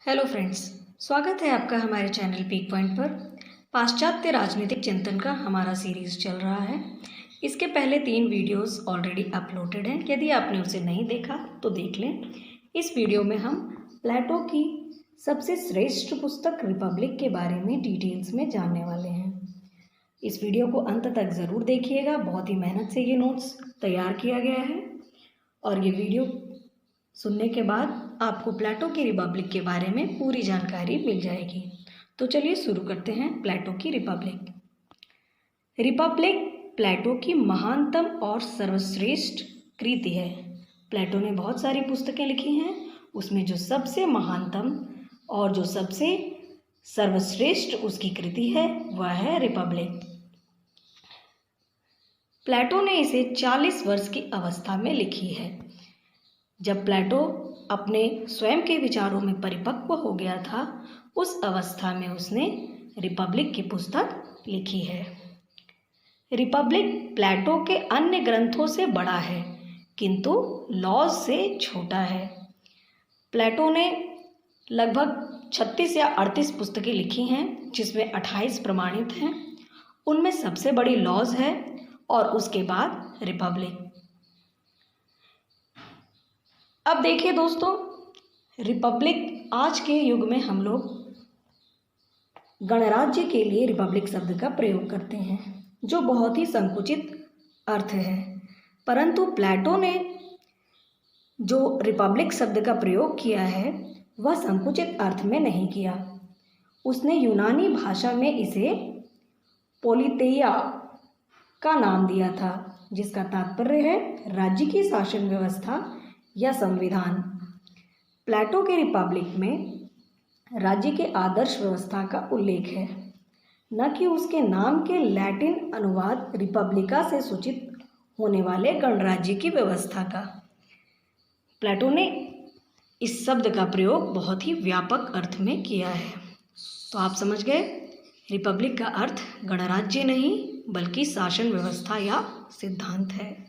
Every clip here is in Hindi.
हेलो फ्रेंड्स, स्वागत है आपका हमारे चैनल पीक पॉइंट पर। पाश्चात्य राजनीतिक चिंतन का हमारा सीरीज़ चल रहा है। इसके पहले 3 वीडियोस ऑलरेडी अपलोडेड हैं। यदि आपने उसे नहीं देखा तो देख लें। इस वीडियो में हम प्लेटो की सबसे श्रेष्ठ पुस्तक रिपब्लिक के बारे में डिटेल्स में जानने वाले हैं। इस वीडियो को अंत तक ज़रूर देखिएगा। बहुत ही मेहनत से ये नोट्स तैयार किया गया है और ये वीडियो सुनने के बाद आपको प्लेटो की रिपब्लिक के बारे में पूरी जानकारी मिल जाएगी। तो चलिए शुरू करते हैं प्लेटो की रिपब्लिक। रिपब्लिक प्लेटो की महानतम और सर्वश्रेष्ठ कृति है। प्लेटो ने बहुत सारी पुस्तकें लिखी हैं, उसमें जो सबसे महानतम और जो सबसे सर्वश्रेष्ठ उसकी कृति है वह है रिपब्लिक। प्लेटो ने इसे 40 वर्ष की अवस्था में लिखी है। जब प्लेटो अपने स्वयं के विचारों में परिपक्व हो गया था, उस अवस्था में उसने रिपब्लिक की पुस्तक लिखी है। रिपब्लिक प्लेटो के अन्य ग्रंथों से बड़ा है, किंतु लॉज से छोटा है। प्लेटो ने लगभग 36 या 38 पुस्तकें लिखी हैं, जिसमें 28 प्रमाणित हैं। उनमें सबसे बड़ी लॉज है और उसके बाद रिपब्लिक। अब देखिए दोस्तों, रिपब्लिक आज के युग में हम लोग गणराज्य के लिए रिपब्लिक शब्द का प्रयोग करते हैं, जो बहुत ही संकुचित अर्थ है। परंतु प्लेटो ने जो रिपब्लिक शब्द का प्रयोग किया है वह संकुचित अर्थ में नहीं किया। उसने यूनानी भाषा में इसे पोलितेइया का नाम दिया था, जिसका तात्पर्य है राज्य की शासन व्यवस्था या संविधान। प्लेटो के रिपब्लिक में राज्य के आदर्श व्यवस्था का उल्लेख है, न कि उसके नाम के लैटिन अनुवाद रिपब्लिका से सूचित होने वाले गणराज्य की व्यवस्था का। प्लेटो ने इस शब्द का प्रयोग बहुत ही व्यापक अर्थ में किया है। तो आप समझ गए, रिपब्लिक का अर्थ गणराज्य नहीं बल्कि शासन व्यवस्था या सिद्धांत है।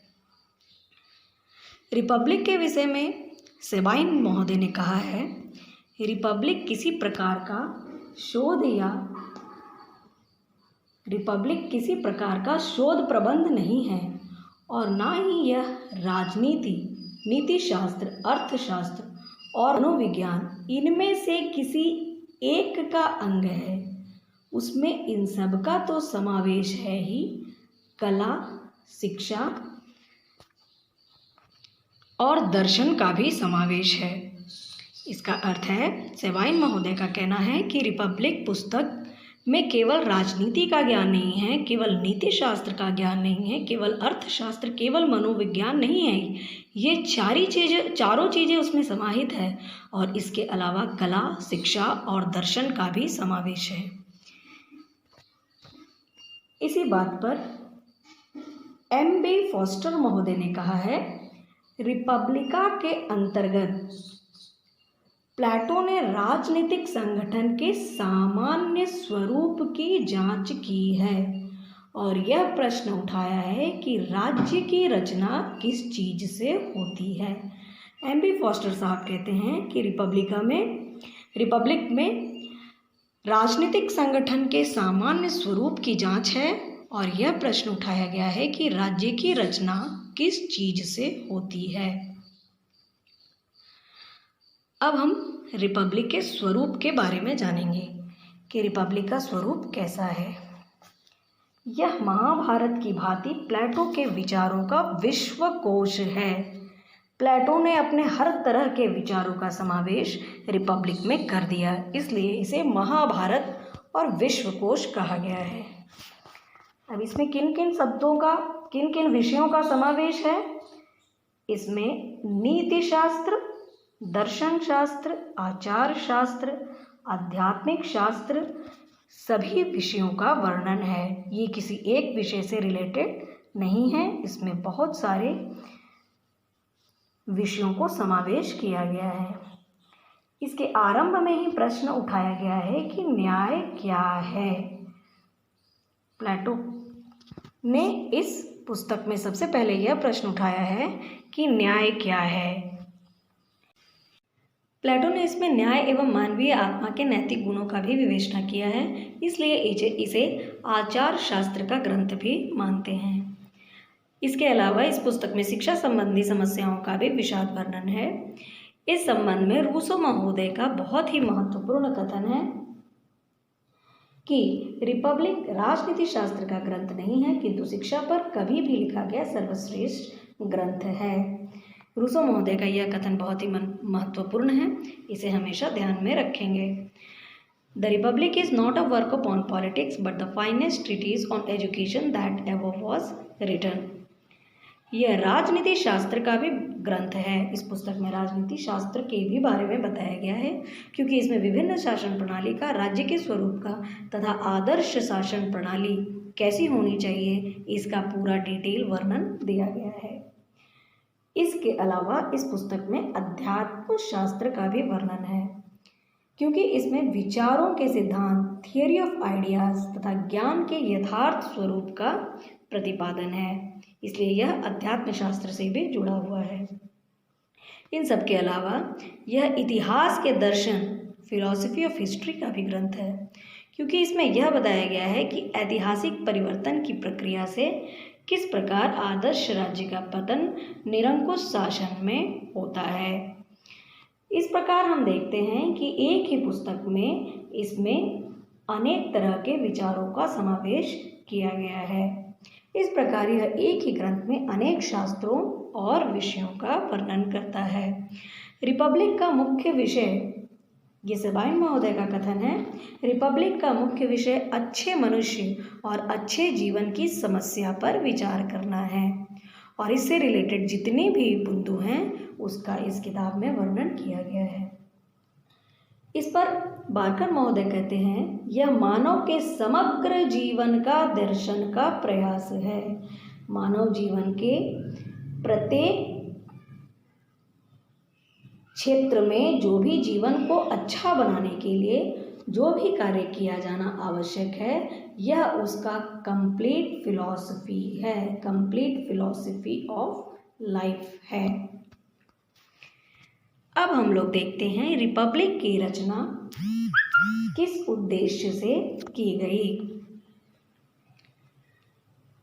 रिपब्लिक के विषय में सेबाइन महोदय ने कहा है, रिपब्लिक किसी प्रकार का शोध प्रबंध नहीं है और ना ही यह राजनीति, नीतिशास्त्र, अर्थशास्त्र और मनोविज्ञान इनमें से किसी एक का अंग है। उसमें इन सब का तो समावेश है ही, कला, शिक्षा और दर्शन का भी समावेश है। इसका अर्थ है, सेबाइन महोदय का कहना है कि रिपब्लिक पुस्तक में केवल राजनीति का ज्ञान नहीं है, केवल नीतिशास्त्र का ज्ञान नहीं है, केवल अर्थशास्त्र, केवल मनोविज्ञान नहीं है। ये चारों चीज़ें उसमें समाहित है और इसके अलावा कला, शिक्षा और दर्शन का भी समावेश है। इसी बात पर M.B. फॉस्टर महोदय ने कहा है, रिपब्लिका के अंतर्गत प्लेटो ने राजनीतिक संगठन के सामान्य स्वरूप की जांच की है और यह प्रश्न उठाया है कि राज्य की रचना किस चीज से होती है। M.B. फॉस्टर साहब कहते हैं कि रिपब्लिक में राजनीतिक संगठन के सामान्य स्वरूप की जांच है और यह प्रश्न उठाया गया है कि राज्य की रचना किस चीज से होती है। अब हम रिपब्लिक के स्वरूप के बारे में जानेंगे कि रिपब्लिक का स्वरूप कैसा है। यह महाभारत की भांति प्लेटो के विचारों का विश्वकोश है। प्लेटो ने अपने हर तरह के विचारों का समावेश रिपब्लिक में कर दिया, इसलिए इसे महाभारत और विश्वकोश कहा गया है। अब इसमें किन किन विषयों का समावेश है? इसमें नीति शास्त्र, दर्शन शास्त्र, आचार शास्त्र, आध्यात्मिक शास्त्र, सभी विषयों का वर्णन है। ये किसी एक विषय से रिलेटेड नहीं है, इसमें बहुत सारे विषयों को समावेश किया गया है। इसके आरंभ में ही प्रश्न उठाया गया है कि न्याय क्या है। प्लेटो ने इस पुस्तक में सबसे पहले यह प्रश्न उठाया है कि न्याय क्या है। प्लेटो ने इसमें न्याय एवं मानवीय आत्मा के नैतिक गुणों का भी विवेचना किया है, इसलिए इसे आचार शास्त्र का ग्रंथ भी मानते हैं। इसके अलावा इस पुस्तक में शिक्षा संबंधी समस्याओं का भी विशद वर्णन है। इस संबंध में रूसो महोदय का बहुत ही महत्वपूर्ण कथन है कि रिपब्लिक राजनीति शास्त्र का ग्रंथ नहीं है, किंतु शिक्षा पर कभी भी लिखा गया सर्वश्रेष्ठ ग्रंथ है। रूसो महोदय का यह कथन बहुत ही महत्वपूर्ण है, इसे हमेशा ध्यान में रखेंगे। The republic is not a work upon politics but the finest treatise on education that ever was written. यह राजनीति शास्त्र का भी ग्रंथ है। इस पुस्तक में राजनीति शास्त्र के भी बारे में बताया गया है, क्योंकि इसमें विभिन्न शासन प्रणाली का, राज्य के स्वरूप का तथा आदर्श शासन प्रणाली कैसी होनी चाहिए इसका पूरा डिटेल वर्णन दिया गया है। इसके अलावा इस पुस्तक में अध्यात्म शास्त्र का भी वर्णन है, क्योंकि इसमें विचारों के सिद्धांत, थियरी ऑफ आइडियाज तथा ज्ञान के यथार्थ स्वरूप का प्रतिपादन है, इसलिए यह अध्यात्म शास्त्र से भी जुड़ा हुआ है। इन सब के अलावा यह इतिहास के दर्शन, फिलॉसफी ऑफ हिस्ट्री का भी ग्रंथ है, क्योंकि इसमें यह बताया गया है कि ऐतिहासिक परिवर्तन की प्रक्रिया से किस प्रकार आदर्श राज्य का पतन निरंकुश शासन में होता है। इस प्रकार हम देखते हैं कि एक ही पुस्तक में इसमें अनेक तरह के विचारों का समावेश किया गया है। इस प्रकार यह एक ही ग्रंथ में अनेक शास्त्रों और विषयों का वर्णन करता है। रिपब्लिक का मुख्य विषय, ये सबाइन महोदय का कथन है, रिपब्लिक का मुख्य विषय अच्छे मनुष्य और अच्छे जीवन की समस्या पर विचार करना है, और इससे रिलेटेड जितने भी बिंदु हैं उसका इस किताब में वर्णन किया गया है। इस पर बार्कर महोदय कहते हैं, यह मानव के समग्र जीवन का दर्शन का प्रयास है। मानव जीवन के प्रत्येक क्षेत्र में जो भी जीवन को अच्छा बनाने के लिए जो भी कार्य किया जाना आवश्यक है, यह उसका कंप्लीट फिलॉसफी है, कंप्लीट फिलॉसफी ऑफ लाइफ है। अब हम लोग देखते हैं रिपब्लिक की रचना किस उद्देश्य से की गई।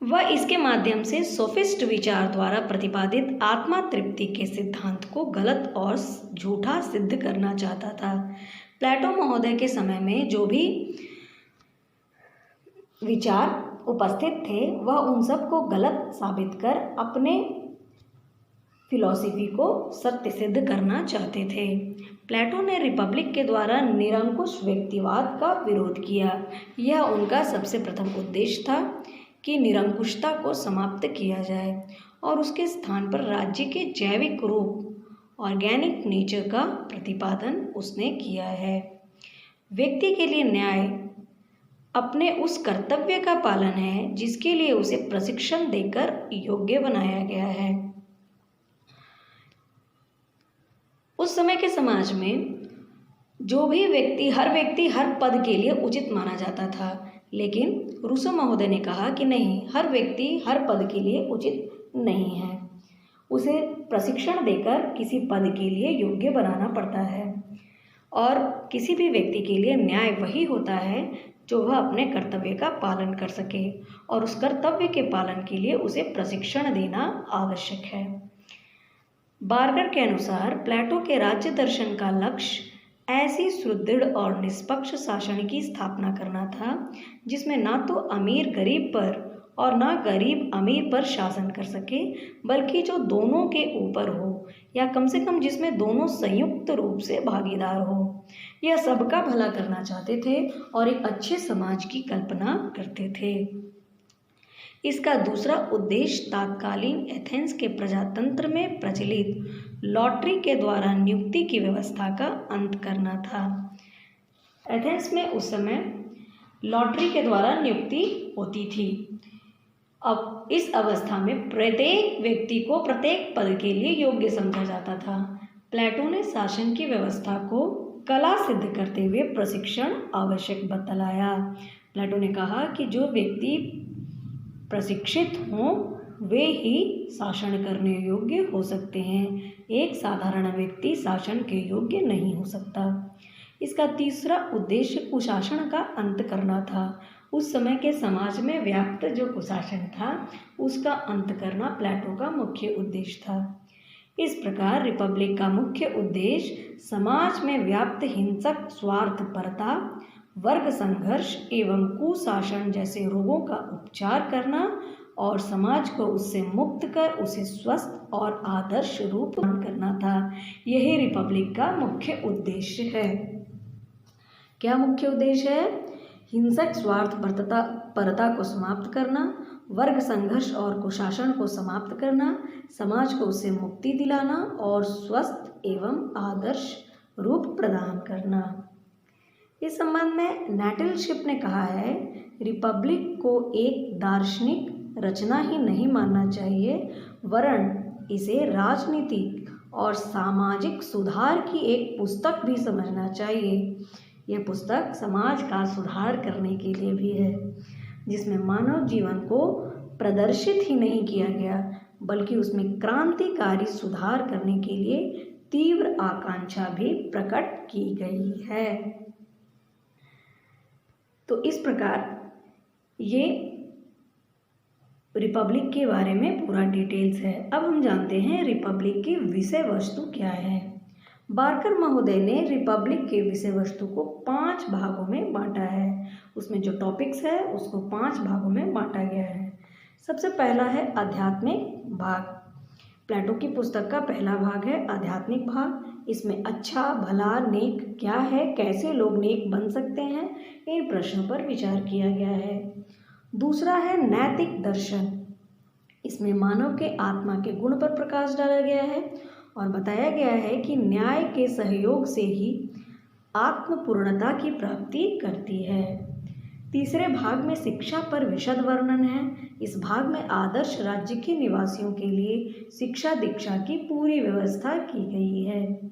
वह इसके माध्यम से सोफिस्ट विचार द्वारा प्रतिपादित आत्मा तृप्ति के सिद्धांत को गलत और झूठा सिद्ध करना चाहता था। प्लेटो महोदय के समय में जो भी विचार उपस्थित थे वह उन सब को गलत साबित कर अपने फिलॉसफी को सत्य सिद्ध करना चाहते थे। प्लेटो ने रिपब्लिक के द्वारा निरंकुश व्यक्तिवाद का विरोध किया। यह उनका सबसे प्रथम उद्देश्य था कि निरंकुशता को समाप्त किया जाए और उसके स्थान पर राज्य के जैविक रूप, ऑर्गेनिक नेचर का प्रतिपादन उसने किया है। व्यक्ति के लिए न्याय अपने उस कर्तव्य का पालन है जिसके लिए उसे प्रशिक्षण देकर योग्य बनाया गया है। उस समय के समाज में जो भी व्यक्ति, हर व्यक्ति हर पद के लिए उचित माना जाता था, लेकिन रूसो महोदय ने कहा कि नहीं, हर व्यक्ति हर पद के लिए उचित नहीं है, उसे प्रशिक्षण देकर किसी पद के लिए योग्य बनाना पड़ता है, और किसी भी व्यक्ति के लिए न्याय वही होता है जो वह अपने कर्तव्य का पालन कर सके, और उस कर्तव्य के पालन के लिए उसे प्रशिक्षण देना आवश्यक है। बार्गर के अनुसार प्लेटो के राज्य दर्शन का लक्ष्य ऐसी सुदृढ़ और निष्पक्ष शासन की स्थापना करना था जिसमें ना तो अमीर गरीब पर और ना गरीब अमीर पर शासन कर सके, बल्कि जो दोनों के ऊपर हो, या कम से कम जिसमें दोनों संयुक्त रूप से भागीदार हो। यह सबका भला करना चाहते थे और एक अच्छे समाज की कल्पना करते थे। इसका दूसरा उद्देश्य तात्कालीन एथेंस के प्रजातंत्र में प्रचलित लॉटरी के द्वारा नियुक्ति की व्यवस्था का अंत करना था। एथेंस में उस समय लॉटरी के द्वारा नियुक्ति होती थी। अब इस अवस्था में प्रत्येक व्यक्ति को प्रत्येक पद के लिए योग्य समझा जाता था। प्लेटो ने शासन की व्यवस्था को कला सिद्ध करते हुए प्रशिक्षण आवश्यक बतलाया। प्लेटो ने कहा कि जो व्यक्ति प्रशिक्षित हों वे ही शासन करने योग्य हो सकते हैं। एक साधारण व्यक्ति शासन के योग्य नहीं हो सकता। इसका तीसरा उद्देश्य कुशासन का अंत करना था। उस समय के समाज में व्याप्त जो कुशासन था उसका अंत करना प्लेटो का मुख्य उद्देश्य था। इस प्रकार रिपब्लिक का मुख्य उद्देश्य समाज में व्याप्त हिंसक स्वार्थपरता, वर्ग संघर्ष एवं कुशासन जैसे रोगों का उपचार करना और समाज को उससे मुक्त कर उसे स्वस्थ और आदर्श रूप करना था। यही रिपब्लिक का मुख्य उद्देश्य है। क्या मुख्य उद्देश्य है? हिंसक स्वार्थपरता को समाप्त करना, वर्ग संघर्ष और कुशासन को समाप्त करना, समाज को उससे मुक्ति दिलाना और स्वस्थ एवं आदर्श रूप प्रदान करना। इस संबंध में नैटलशिप ने कहा है, रिपब्लिक को एक दार्शनिक रचना ही नहीं मानना चाहिए वरन इसे राजनीतिक और सामाजिक सुधार की एक पुस्तक भी समझना चाहिए। यह पुस्तक समाज का सुधार करने के लिए भी है, जिसमें मानव जीवन को प्रदर्शित ही नहीं किया गया बल्कि उसमें क्रांतिकारी सुधार करने के लिए तीव्र आकांक्षा भी प्रकट की गई है। तो इस प्रकार ये रिपब्लिक के बारे में पूरा डिटेल्स है। अब हम जानते हैं रिपब्लिक की विषय वस्तु क्या है। बार्कर महोदय ने रिपब्लिक के विषय वस्तु को 5 भागों में बांटा है। उसमें जो टॉपिक्स है उसको 5 भागों में बांटा गया है। सबसे पहला है आध्यात्मिक भाग। प्लेटो की पुस्तक का पहला भाग है आध्यात्मिक भाग। इसमें अच्छा भला नेक क्या है, कैसे लोग नेक बन सकते हैं, इन प्रश्नों पर विचार किया गया है। दूसरा है नैतिक दर्शन। इसमें मानव के आत्मा के गुण पर प्रकाश डाला गया है और बताया गया है कि न्याय के सहयोग से ही आत्मपूर्णता की प्राप्ति करती है। तीसरे भाग में शिक्षा पर विशद वर्णन है। इस भाग में आदर्श राज्य के निवासियों के लिए शिक्षा दीक्षा की पूरी व्यवस्था की गई है।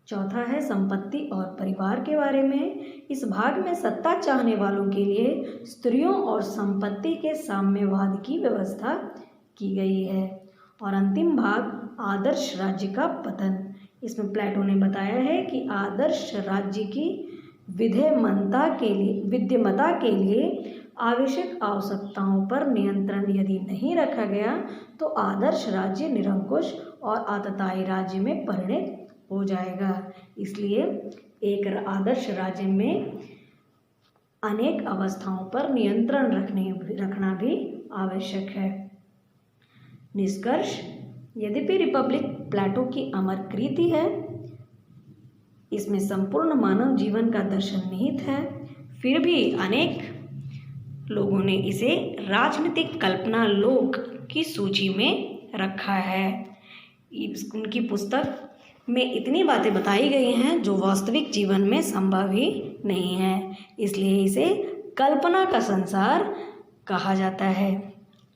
चौथा है संपत्ति और परिवार के बारे में। इस भाग में सत्ता चाहने वालों के लिए स्त्रियों और संपत्ति के साम्यवाद की व्यवस्था की गई है। और अंतिम भाग आदर्श राज्य का पतन। इसमें प्लेटो ने बताया है कि आदर्श राज्य की विद्यमता के लिए आवश्यक आवश्यकताओं पर नियंत्रण यदि नहीं रखा गया तो आदर्श राज्य निरंकुश और आततायी राज्य में परिणत हो जाएगा। इसलिए एक आदर्श राज्य में अनेक अवस्थाओं पर नियंत्रण रखना भी आवश्यक है। निष्कर्ष, यद्यपि रिपब्लिक प्लेटो की अमर कृति है, इसमें संपूर्ण मानव जीवन का दर्शन निहित है, फिर भी अनेक लोगों ने इसे राजनीतिक कल्पना लोक की सूची में रखा है। उनकी पुस्तक में इतनी बातें बताई गई हैं जो वास्तविक जीवन में संभव ही नहीं है, इसलिए इसे कल्पना का संसार कहा जाता है।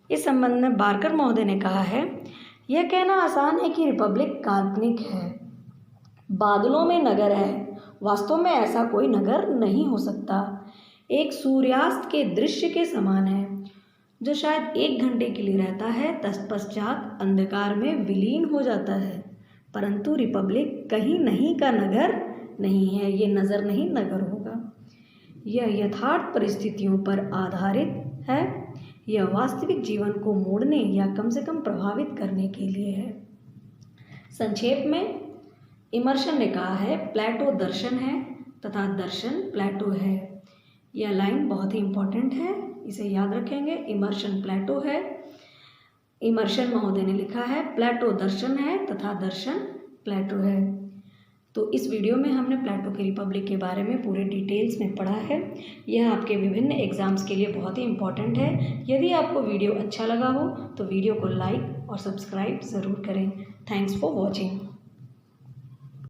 इस संबंध में बार्कर महोदय ने कहा है, यह कहना आसान है कि रिपब्लिक काल्पनिक है, बादलों में नगर है। वास्तव में ऐसा कोई नगर नहीं हो सकता। एक सूर्यास्त के दृश्य के समान है जो शायद 1 घंटे के लिए रहता है, तत्पश्चात अंधकार में विलीन हो जाता है। परंतु रिपब्लिक कहीं नहीं का नगर नहीं है, ये नज़र नहीं नगर होगा। यह यथार्थ परिस्थितियों पर आधारित है। यह वास्तविक जीवन को मोड़ने या कम से कम प्रभावित करने के लिए है। संक्षेप में इमर्शन ने कहा है, प्लेटो दर्शन है तथा दर्शन प्लेटो है। यह लाइन बहुत ही इम्पोर्टेंट है, इसे याद रखेंगे। इमर्शन प्लेटो है। इमर्शन महोदय ने लिखा है, प्लेटो दर्शन है तथा दर्शन प्लेटो है। तो इस वीडियो में हमने प्लेटो की रिपब्लिक के बारे में पूरे डिटेल्स में पढ़ा है। यह आपके विभिन्न एग्जाम्स के लिए बहुत ही इम्पोर्टेंट है। यदि आपको वीडियो अच्छा लगा हो तो वीडियो को लाइक और सब्सक्राइब ज़रूर करें। Thanks for watching.